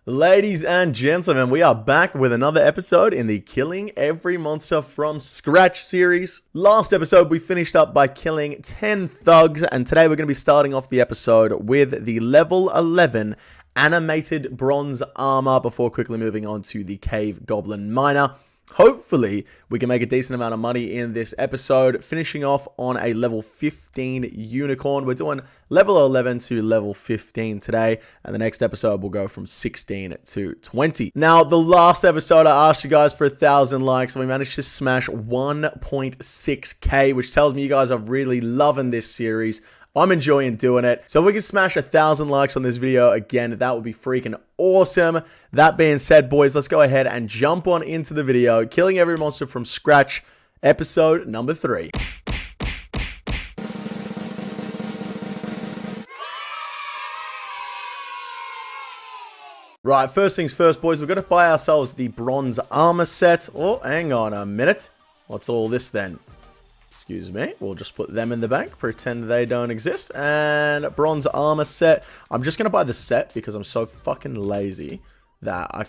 Ladies and gentlemen, we are back with another episode in the Killing Every Monster from Scratch series. Last episode, we finished up by killing 10 thugs, and today we're going to be starting off the episode with the level 11 animated bronze armor before quickly moving on to the cave goblin miner. Hopefully, we can make a decent amount of money in this episode, finishing off on a level 15 unicorn. We're doing level 11 to level 15 today, and the next episode will go from 16 to 20. Now, the last episode, I asked you guys for 1,000 likes, and we managed to smash 1.6k, which tells me you guys are really loving this series. I'm enjoying doing it. So if we can smash 1,000 likes on this video again, that would be freaking awesome. That being said, boys, let's go ahead and jump on into the video. Killing Every Monster from Scratch, episode number 3. Right, first things first, boys. We've got to buy ourselves the bronze armor set. Oh, hang on a minute. What's all this then? Excuse me, we'll just put them in the bank, pretend they don't exist, and bronze armor set. I'm just going to buy the set because I'm so fucking lazy that I...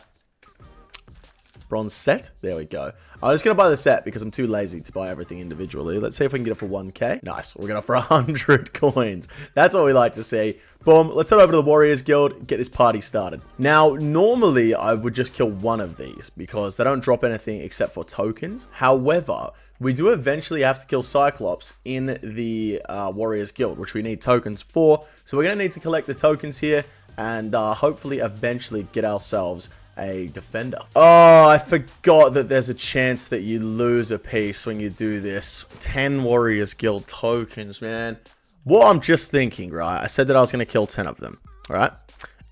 Bronze set? There we go. I'm just going to buy the set because I'm too lazy to buy everything individually. Let's see if we can get it for 1k. Nice, we're going to for 100 coins. That's what we like to see. Boom, let's head over to the Warriors Guild, get this party started. Now, normally I would just kill one of these because they don't drop anything except for tokens. However, we do eventually have to kill Cyclops in the Warriors Guild, which we need tokens for. So we're going to need to collect the tokens here and hopefully eventually get ourselves a defender. Oh, I forgot that there's a chance that you lose a piece when you do this. 10 Warriors Guild tokens, man. What I'm just thinking, right? I said that I was going to kill 10 of them, right?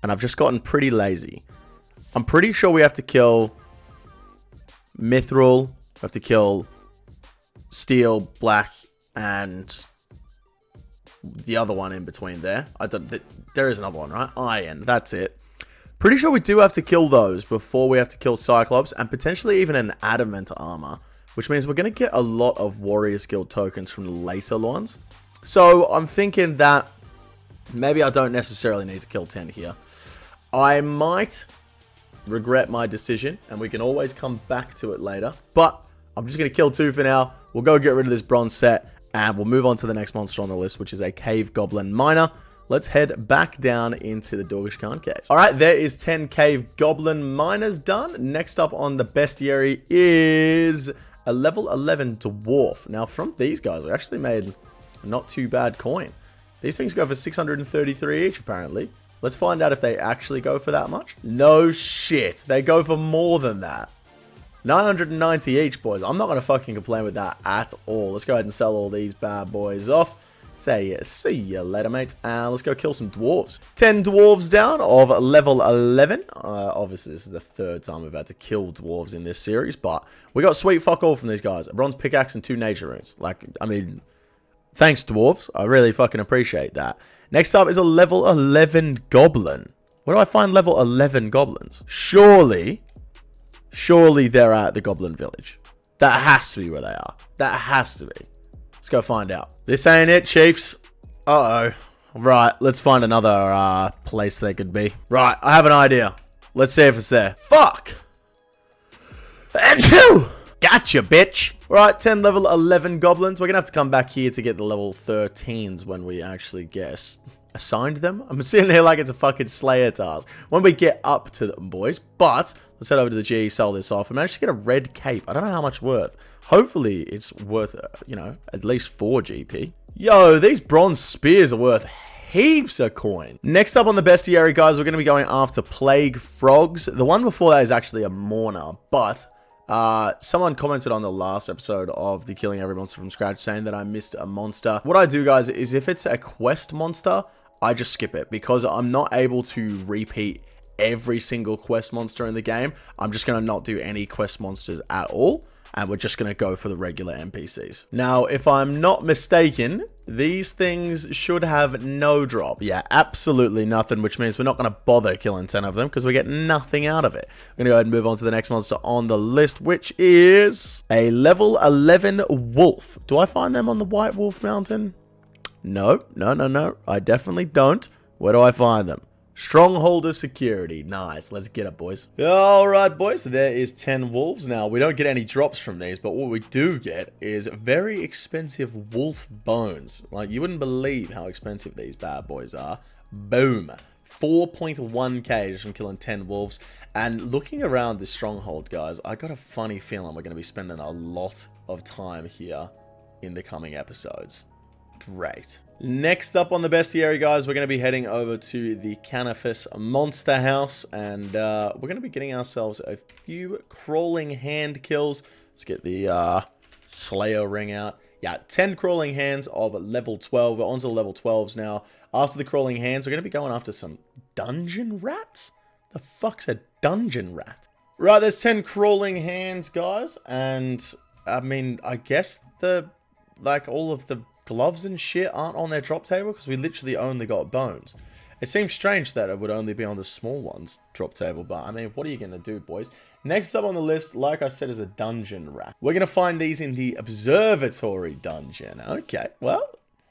And I've just gotten pretty lazy. I'm pretty sure we have to kill Mithril. We have to kill Steel, Black, and the other one in between there. There is another one, right? Iron, that's it. Pretty sure we do have to kill those before we have to kill Cyclops, and potentially even an adamant armor, which means we're going to get a lot of Warriors Guild tokens from the later ones. So I'm thinking that maybe I don't necessarily need to kill 10 here. I might regret my decision, and we can always come back to it later, but I'm just going to kill 2 for now. We'll go get rid of this bronze set, and we'll move on to the next monster on the list, which is a cave goblin miner. Let's head back down into the Dorgish Khan cave. All right, there is 10 cave goblin miners done. Next up on the bestiary is a level 11 dwarf. Now, from these guys, we actually made a not too bad coin. These things go for 633 each, apparently. Let's find out if they actually go for that much. No shit. They go for more than that. 990 each, boys. I'm not going to fucking complain with that at all. Let's go ahead and sell all these bad boys off. Say see you later, mates. And let's go kill some dwarves. 10 dwarves down of level 11. Obviously, this is the 3rd time we've had to kill dwarves in this series, but we got sweet fuck all from these guys. A bronze pickaxe and 2 nature runes. Like, I mean, thanks, dwarves. I really fucking appreciate that. Next up is a level 11 goblin. Where do I find level 11 goblins? Surely they're at the goblin village. That has to be where they are. That has to be. Let's go find out. This ain't it, chiefs. Uh-oh. Right, let's find another place they could be. Right, I have an idea. Let's see if it's there. Fuck! Achoo! Gotcha, bitch! Right, 10 level 11 goblins. We're gonna have to come back here to get the level 13s when we actually get assigned them. I'm sitting here like it's a fucking Slayer task. When we get up to them, boys. But let's head over to the G, sell this off. I managed to get a red cape. I don't know how much worth. Hopefully, it's worth, you know, at least 4 GP. Yo, these bronze spears are worth heaps of coin. Next up on the bestiary, guys, we're going to be going after plague frogs. The one before that is actually a mourner, but someone commented on the last episode of the Killing Every Monster from Scratch saying that I missed a monster. What I do, guys, is if it's a quest monster, I just skip it because I'm not able to repeat every single quest monster in the game. I'm just going to not do any quest monsters at all. And we're just going to go for the regular NPCs. Now, if I'm not mistaken, these things should have no drop. Yeah, absolutely nothing, which means we're not going to bother killing 10 of them because we get nothing out of it. I'm going to go ahead and move on to the next monster on the list, which is a level 11 wolf. Do I find them on the White Wolf Mountain? No. I definitely don't. Where do I find them? Stronghold of security. Nice. Let's get it, boys. Alright, boys. So there is 10 wolves. Now, we don't get any drops from these, but what we do get is very expensive wolf bones. Like, you wouldn't believe how expensive these bad boys are. Boom. 4.1k just from killing 10 wolves. And looking around this stronghold, guys, I got a funny feeling we're going to be spending a lot of time here in the coming episodes. Great. Next up on the bestiary, guys, we're going to be heading over to the Canifus Monster House, and we're going to be getting ourselves a few crawling hand kills. Let's get the Slayer ring out. Yeah, 10 crawling hands of level 12. We're on to level 12s now. After the crawling hands, we're going to be going after some dungeon rats? The fuck's a dungeon rat? Right, there's 10 crawling hands, guys, and I mean, I guess all of the gloves and shit aren't on their drop table because we literally only got bones. It seems strange that it would only be on the small ones drop table, but I mean, what are you going to do, boys? Next up on the list, like I said, is a dungeon rat. We're going to find these in the observatory dungeon. Okay, well,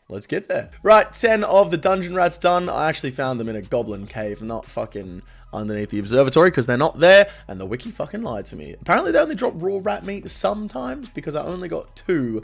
let's get there. Right, 10 of the dungeon rats done. I actually found them in a goblin cave, not fucking underneath the observatory, because they're not there, and the wiki fucking lied to me. Apparently, they only drop raw rat meat sometimes, because I only got 2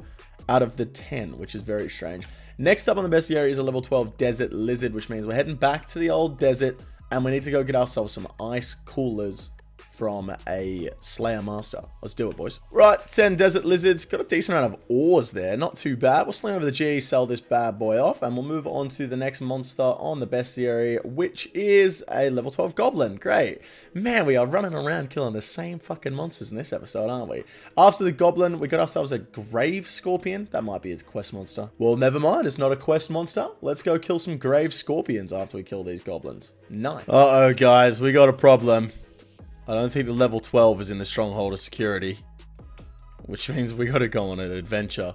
out of the 10, which is very strange. Next up on the bestiary is a level 12 desert lizard, which means we're heading back to the old desert, and we need to go get ourselves some ice coolers from a Slayer Master. Let's do it, boys. Right, 10 desert lizards. Got a decent amount of ores there. Not too bad. We'll sling over the G, sell this bad boy off, and we'll move on to the next monster on the bestiary, which is a level 12 goblin. Great. Man, we are running around killing the same fucking monsters in this episode, aren't we? After the goblin, we got ourselves a grave scorpion. That might be a quest monster. Well, never mind. It's not a quest monster. Let's go kill some grave scorpions after we kill these goblins. Nice. Uh-oh, guys. We got a problem. I don't think the level 12 is in the stronghold of security, which means we gotta go on an adventure.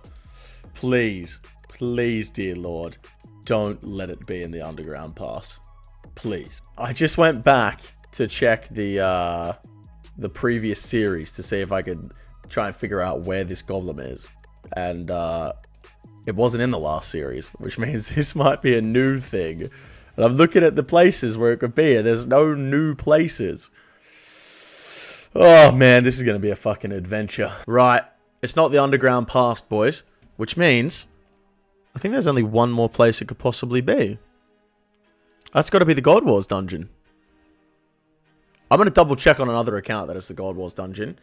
Please, please, dear Lord, don't let it be in the underground pass. Please. I just went back to check the previous series to see if I could try and figure out where this goblin is, and it wasn't in the last series, which means this might be a new thing. And I'm looking at the places where it could be, and there's no new places. Oh, man, this is going to be a fucking adventure. Right, it's not the underground pass, boys, which means I think there's only one more place it could possibly be. That's got to be the God Wars dungeon. I'm going to double check on another account that it's the God Wars dungeon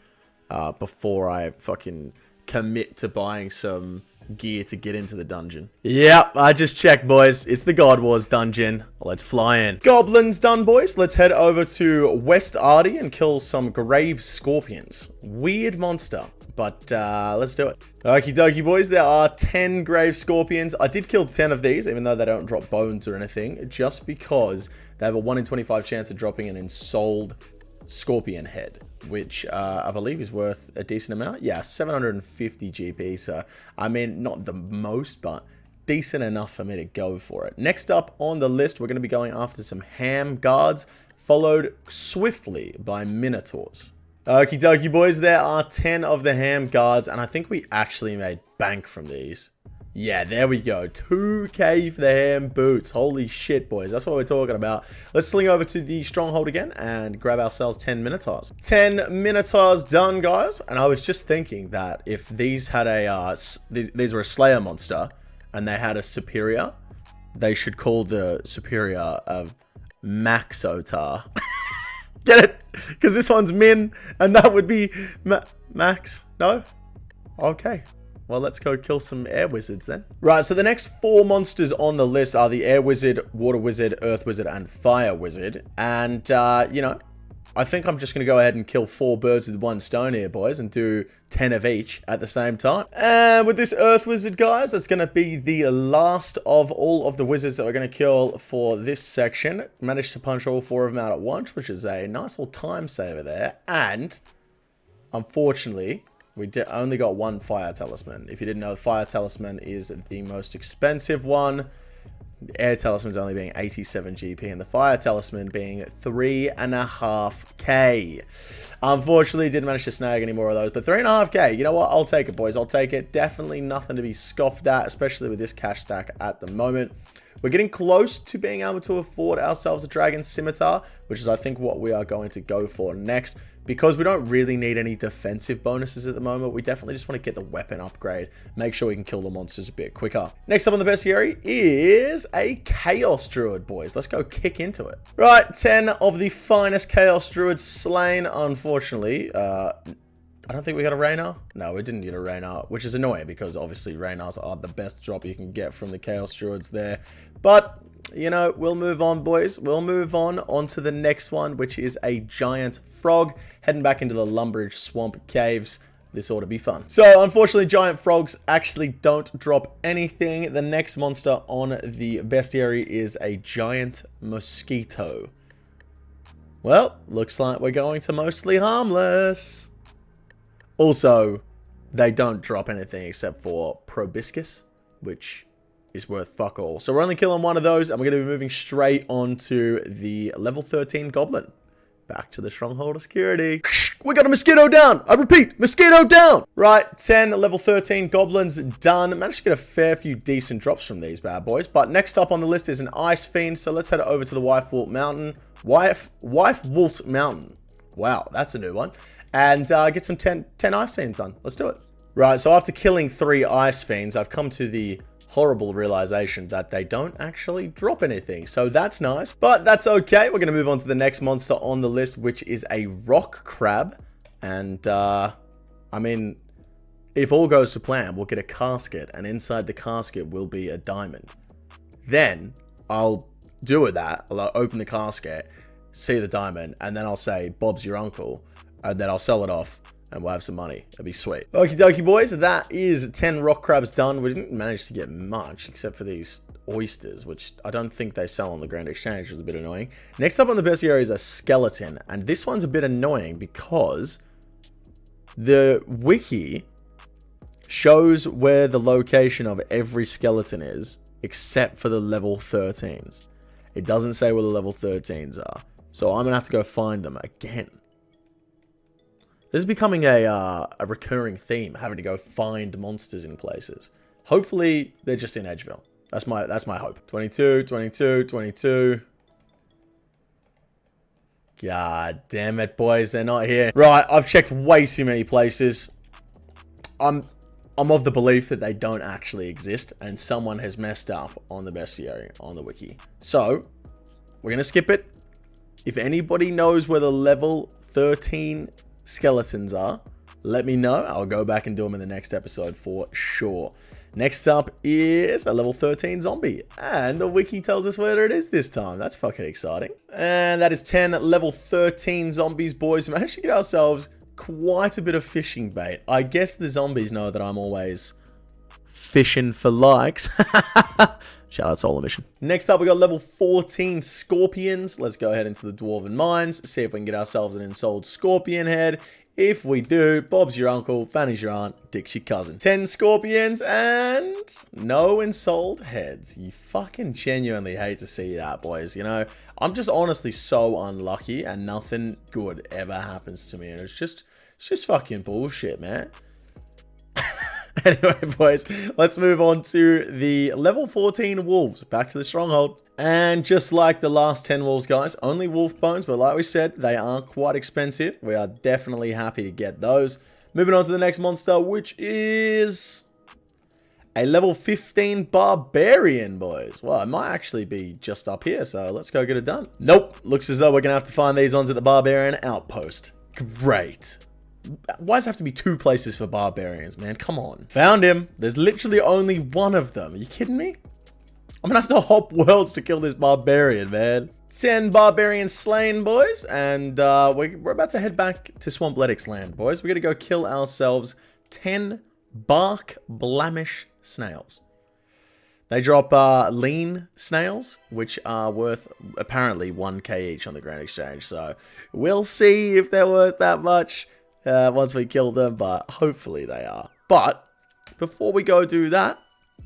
before I fucking commit to buying some gear to get into the dungeon. Yep, I just checked, boys. It's the God Wars dungeon. Let's fly in. Goblins done, boys. Let's head over to West Ardy and kill some grave scorpions. Weird monster, but let's do it. Okie dokie, boys. There are 10 grave scorpions. I did kill 10 of these, even though they don't drop bones or anything, just because they have a 1 in 25 chance of dropping an ensouled scorpion head, which I believe is worth a decent amount. Yeah, 750 GP. So, I mean, not the most, but decent enough for me to go for it. Next up on the list, we're going to be going after some ham guards, followed swiftly by minotaurs. Okie dokie, boys. There are 10 of the ham guards, and I think we actually made bank from these. Yeah, there we go. 2k for the ham boots. Holy shit, boys. That's what we're talking about. Let's sling over to the stronghold again and grab ourselves 10 minotaurs. 10 minotaurs done, guys. And I was just thinking that if these had a these were a Slayer monster and they had a superior, they should call the superior of Maxotar. Get it? Because this one's Min, and that would be Max. No? Okay. Well, let's go kill some air wizards then. Right, so the next 4 monsters on the list are the air wizard, water wizard, earth wizard, and fire wizard. And, you know, I think I'm just going to go ahead and kill 4 birds with 1 stone here, boys, and do 10 of each at the same time. And with this earth wizard, guys, that's going to be the last of all of the wizards that we're going to kill for this section. Managed to punch all 4 of them out at once, which is a nice little time saver there. And, unfortunately, we only got 1 fire talisman. If you didn't know, the fire talisman is the most expensive one. The air talisman's only being 87 GP, and the fire talisman being 3.5k. Unfortunately, didn't manage to snag any more of those, but 3.5k. You know what? I'll take it, boys. I'll take it. Definitely nothing to be scoffed at, especially with this cash stack at the moment. We're getting close to being able to afford ourselves a Dragon Scimitar, which is, I think, what we are going to go for next. Because we don't really need any defensive bonuses at the moment, we definitely just want to get the weapon upgrade. Make sure we can kill the monsters a bit quicker. Next up on the bestiary is a Chaos Druid, boys. Let's go kick into it. Right, 10 of the finest Chaos Druids slain. Unfortunately, I don't think we got a Raynar. No, we didn't get a Raynar, which is annoying because obviously Raynars are the best drop you can get from the Chaos Druids there. But you know, we'll move on, boys. We'll move on to the next one, which is a giant frog. Heading back into the Lumbridge Swamp Caves. This ought to be fun. So, unfortunately, giant frogs actually don't drop anything. The next monster on the bestiary is a giant mosquito. Well, looks like we're going to mostly harmless. Also, they don't drop anything except for proboscis, which is worth fuck all. So we're only killing one of those, and we're going to be moving straight on to the level 13 Goblin. Back to the Stronghold of Security. We got a Mosquito down! I repeat, Mosquito down! Right, 10 level 13 Goblins done. Managed to get a fair few decent drops from these bad boys. But next up on the list is an Ice Fiend, so let's head over to the Wife-Walt Mountain. Wife-Walt Mountain. Wow, that's a new one. And get some 10 Ice Fiends on. Let's do it. Right, so after killing 3 Ice Fiends, I've come to the horrible realization that they don't actually drop anything. So that's nice, but that's okay. We're going to move on to the next monster on the list, which is a rock crab. And, I mean, if all goes to plan, we'll get a casket, and inside the casket will be a diamond. Then I'll do that. I'll open the casket, see the diamond, and then I'll say, Bob's your uncle, and then I'll sell it off. And we'll have some money. That'd be sweet. Okie dokie, boys. That is 10 rock crabs done. We didn't manage to get much, except for these oysters, which I don't think they sell on the Grand Exchange, which is a bit annoying. Next up on the bestiary is a skeleton. And this one's a bit annoying because the wiki shows where the location of every skeleton is, except for the level 13s. It doesn't say where the level 13s are. So I'm going to have to go find them again. This is becoming a recurring theme, having to go find monsters in places. Hopefully, they're just in Edgeville. That's my hope. 22, 22, 22. God damn it, boys. They're not here. Right, I've checked way too many places. I'm of the belief that they don't actually exist, and someone has messed up on the bestiary on the wiki. So, we're going to skip it. If anybody knows where the level 13 skeletons are, let me know. I'll go back and do them in the next episode for sure. Next up is a level 13 zombie, and the wiki tells us where it is this time. That's fucking exciting. And that is 10 level 13 zombies, boys. We managed to get ourselves quite a bit of fishing bait. I guess the zombies know that I'm always fishing for likes. Shout out Solar Mission. Next up, we got level 14 scorpions. Let's go ahead into the Dwarven Mines, see if we can get ourselves an ensouled scorpion head. If we do, Bob's your uncle, Fanny's your aunt, Dick's your cousin. 10 scorpions and no ensouled heads. You fucking genuinely hate to see that, boys. You know, I'm just honestly so unlucky and nothing good ever happens to me. And it's just fucking bullshit, man. Anyway, boys, let's move on to the level 14 wolves. Back to the stronghold. And just like the last 10 wolves, guys, only wolf bones, but like we said, they are quite expensive. We are definitely happy to get those. Moving on to the next monster, which is a level 15 barbarian, boys. Well, it might actually be just up here, so let's go get it done. Nope, looks as though we're going to have to find these ones at the barbarian outpost. Great. Why does it have to be 2 places for barbarians, man? Come on. Found him. There's literally only one of them. Are you kidding me? I'm gonna have to hop worlds to kill this barbarian, man. 10 barbarians slain, boys. And we're about to head back to Swampletics land, boys. We're gonna go kill ourselves 10 bark blemish snails. They drop lean snails, which are worth apparently 1k each on the Grand Exchange. So we'll see if they're worth that much once we kill them, but hopefully they are. But before we go do that,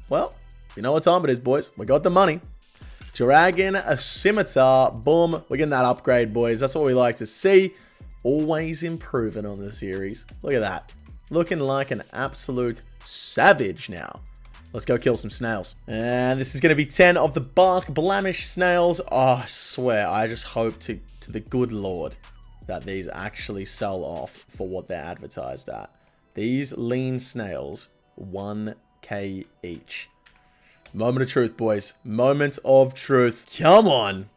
well, you know what time it is, boys. We got the money. Dragon, a scimitar, boom. We're getting that upgrade, boys. That's what we like to see. Always improving on the series. Look at that. Looking like an absolute savage now. Let's go kill some snails. And this is going to be 10 of the bark blemish snails. Oh, I swear, I just hope to the good Lord that these actually sell off for what they're advertised at. These lean snails, 1k each. Moment of truth, boys. Moment of truth. Come on.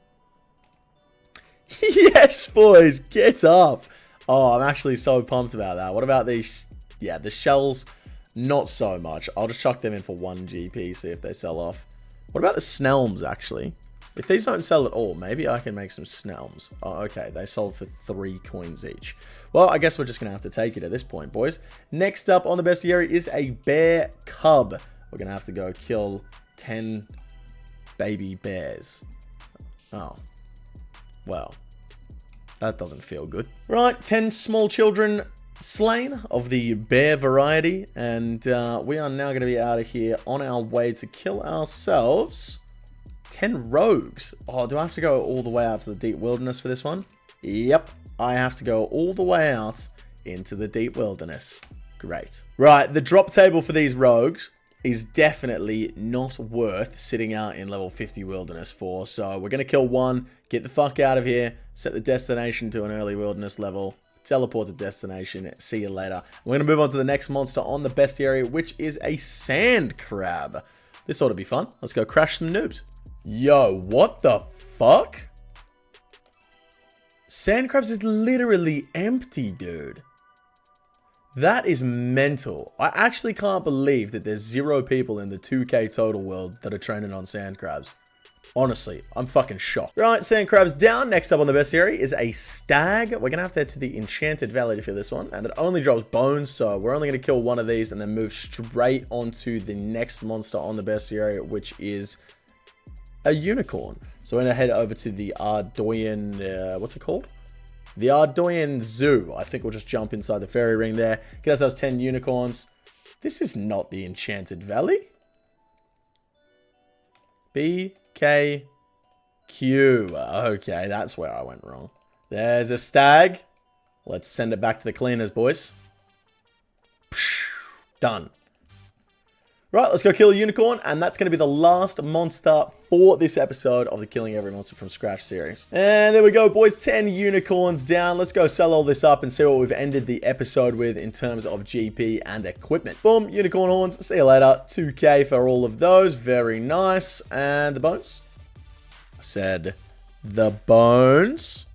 Yes, boys. Get up. Oh, I'm actually so pumped about that. What about these? Yeah, the shells, not so much. I'll just chuck them in for 1 GP, see if they sell off. What about the Snails, actually? If these don't sell at all, maybe I can make some Snails. Oh, okay. They sold for 3 coins each. Well, I guess we're just going to have to take it at this point, boys. Next up on the bestiary is a bear cub. We're going to have to go kill 10 baby bears. Oh. Well. That doesn't feel good. Right, 10 small children slain of the bear variety. And we are now going to be out of here on our way to kill ourselves 10 rogues. Oh, do I have to go all the way out to the deep wilderness for this one? Yep, I have to go all the way out into the deep wilderness. Great. Right, the drop table for these rogues is definitely not worth sitting out in level 50 wilderness for. So we're going to kill one, get the fuck out of here, set the destination to an early wilderness level, teleport to destination, see you later. We're going to move on to the next monster on the bestiary, which is a sand crab. This ought to be fun. Let's go crash some noobs. Yo, what the fuck? Sand crabs is literally empty, dude. That is mental. I actually can't believe that there's 0 people in the 2k total world that are training on sand crabs. Honestly, I'm fucking shocked. Right, sand crabs down. Next up on the bestiary is a stag. We're going to have to head to the Enchanted Valley for this one. And it only drops bones, so we're only going to kill one of these and then move straight onto the next monster on the bestiary, which is a unicorn. So we're going to head over to the Ardoyan, what's it called? The Ardoyan Zoo. I think we'll just jump inside the fairy ring there. Get ourselves 10 unicorns. This is not the Enchanted Valley. BKQ. Okay, that's where I went wrong. There's a stag. Let's send it back to the cleaners, boys. Done. Right, let's go kill a unicorn, and that's going to be the last monster for this episode of the Killing Every Monster from Scratch series. And there we go, boys, 10 unicorns down. Let's go sell all this up and see what we've ended the episode with in terms of GP and equipment. Boom, unicorn horns, see you later. 2k for all of those, very nice. And the bones? I said the bones.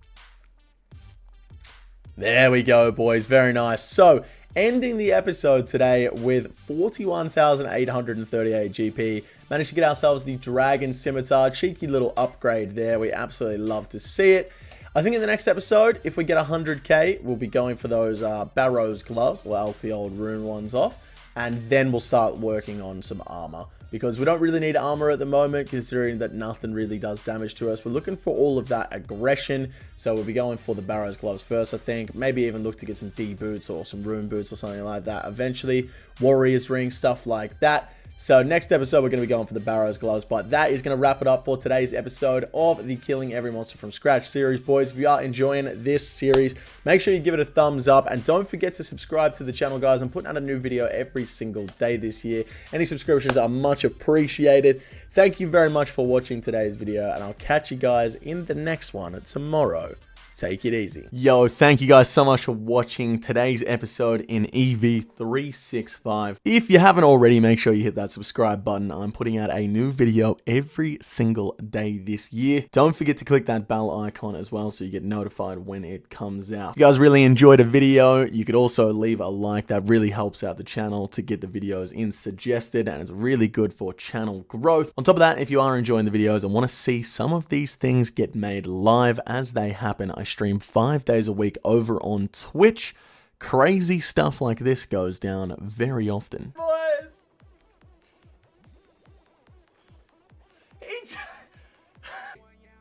There we go, boys, very nice. So, ending the episode today with 41,838 GP. Managed to get ourselves the Dragon Scimitar. Cheeky little upgrade there. We absolutely love to see it. I think in the next episode, if we get 100k, we'll be going for those Barrow's gloves. We'll elk the old rune ones off. And then we'll start working on some armor. Because we don't really need armor at the moment, considering that nothing really does damage to us. We're looking for all of that aggression. So we'll be going for the Barrow's gloves first, I think. Maybe even look to get some D boots or some rune boots or something like that. Eventually, Warrior's Ring, stuff like that. So next episode, we're going to be going for the Barrow's gloves. But that is going to wrap it up for today's episode of the Killing Every Monster from Scratch series, boys. If you are enjoying this series, make sure you give it a thumbs up. And don't forget to subscribe to the channel, guys. I'm putting out a new video every single day this year. Any subscriptions are much appreciated. Thank you very much for watching today's video. And I'll catch you guys in the next one tomorrow. Take it easy. Yo, thank you guys so much for watching today's episode in EV365. If you haven't already, make sure you hit that subscribe button. I'm putting out a new video every single day this year. Don't forget to click that bell icon as well so you get notified when it comes out. If you guys really enjoyed a video, you could also leave a like. That really helps out the channel to get the videos in suggested, and it's really good for channel growth. On top of that, if you are enjoying the videos and want to see some of these things get made live as they happen, I stream 5 days a week over on Twitch. Crazy stuff like this goes down very often. Boys!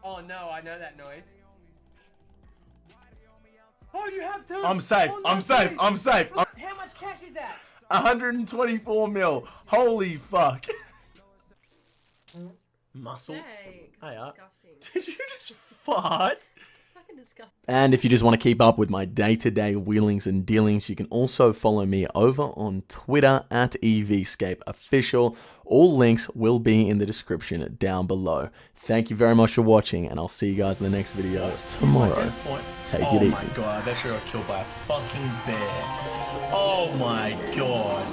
Oh no, I know that noise. Oh, you have to. I'm safe. Oh, I'm safe. please. I'm safe. How much cash is that? 124 mil. Holy fuck. Muscles. Hey, Hey, disgusting. did you just fart? disgusting. And if you just want to keep up with my day-to-day wheelings and dealings, you can also follow me over on Twitter at EVscapeOfficial. All links will be in the description down below. Thank you very much for watching, and I'll see you guys in the next video tomorrow. Take it easy. Oh my god, I bet you got killed by a fucking bear. Oh my god.